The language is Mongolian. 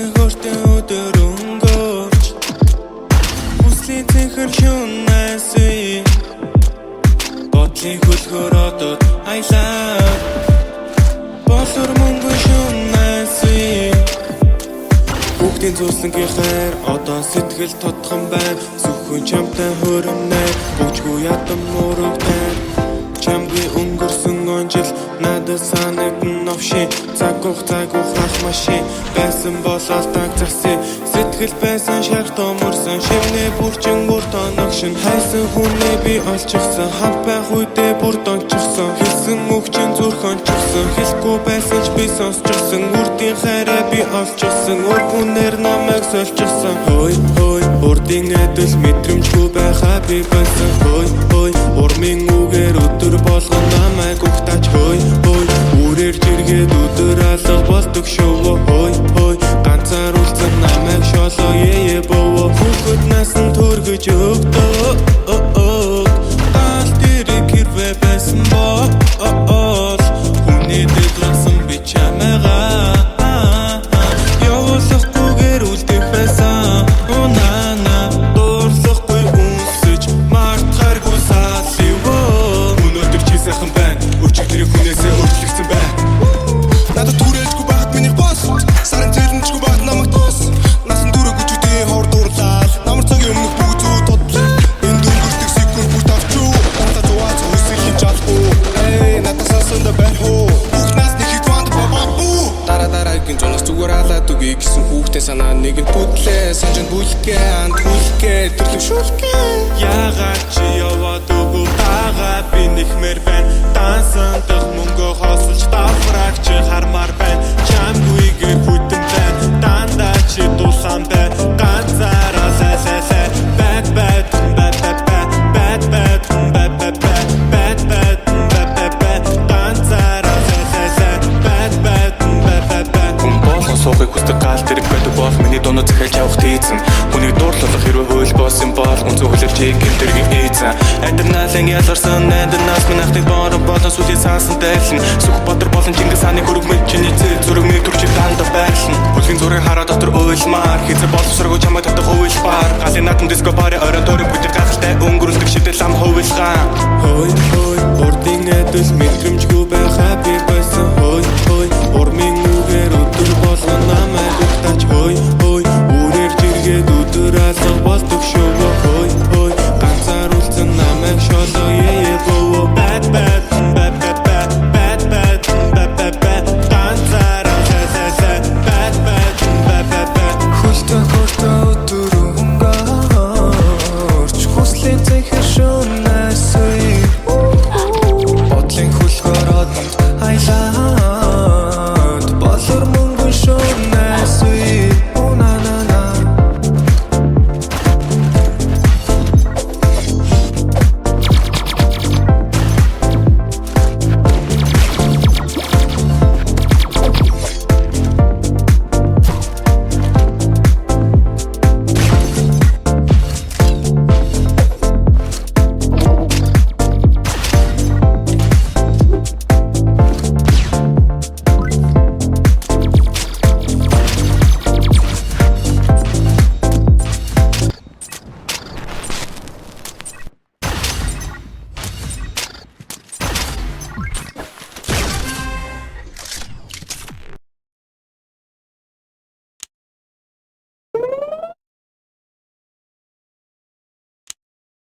Хүүхдийн хөртөө өдөр өнгөрч хүслийн цэнхэр шунасүй бодлын хөлгөр одод I love болор мөнгө шунасүй Хүүхдийн зүүслэнгийнхээр одоо сэтгэл тодхон байна Сүхэн чамтай хөрөнэ Бүжгүй ядам мурагтай Чамгүй өнгөрсөн он жил надад санагдсан новши Цагуух ах машин байсан бол алдааг засыг Сэтгэл байсан шар томорсон Шивнээ бүрчин бүр тоногшин Хайсан хүнээ би олчихсан Хамт байх үедээ бүр дончихсан Хэлсэн үгчин зүрх ончихсан Хэлэхгүй байсан ч би сонсчихсан Үрдийн хайраа би олчихсан Үр хүнээр намайг сольчихсан Хой хой урдын эдэл мэдрэмжгүй байхаа би байсан Хой хой урмын үгээр өдөр болгон намайг угтаач Хой хой үрээр жиргээд өдөр алга болдог шоу Хой хой ганцаар үлдсэн намайг шолоо боо Хүүхэд насан төргөж өгдөө Тал дэрэг хэрвээ байсан бол Хүний дэгласан би чамайгаа Явуулахгүйгээр үлдэх байсан Унана дуурлахгүй үнсэж мартахааргүй салливоо Өнөөдөр чи сайхан байна Өчигдрийг хүнээсээ өөрчлөгдсөн байна Надад түрээлжгүй байхад миний бос Сарын зэрэмжгүй байхад намайг тус Насан дүрэг үчүүдийн хор дурлал Намар цагийн өмнөх бүгд зүү тодлаа Энд өнгөрдөг секунд бүр тавчуу Надад зуаац үсэх хин жалбуу Эй, надад сасанда байх уу Бүгд насны хитванд бабабуу Дараа-дараагийн зунаас зүгээр алаад үгүй гэсэн хүүхдээ санаа нэг нь бүдлээ Санжинд бүлгээ, анд хүлгээ, төрлөв шүлгээ Яагаад чи яваад үгүй тагаа би нэхмээр байна Дансан дах мөнгө хоосолж давхраг чи хармаар байна Чамгүйгээ хүтэн байна Дандаа чи дулаан байна Ганцаараа лай Bad bad bad bad bad bad bad bad bad bad bad bad Ганцаараа лай Bad bad bad bad bad Хүн болон суухыг хүсдэг гал тэрэг байдаг бол Миний дунуу захиалж явах тийцэн Хүнийг дуурлуулах хэрвээ хууль болсон бол Үнцэн хөлөөр чиг гэмтэргийн ийцэн Адерналын ялгарсан Адернаас минь ахтыг бороо болон сүлийн саасан дайлан Сүх Батар болон Чингис хааны хөрөгмөд чиний цэг зүрхний төрчил дандаа байрлан Бүлгийн зургийг хараа дотор уйлмаар Хизээ боловсроогүй чамайг татах уйлбар Галын наадам диско бари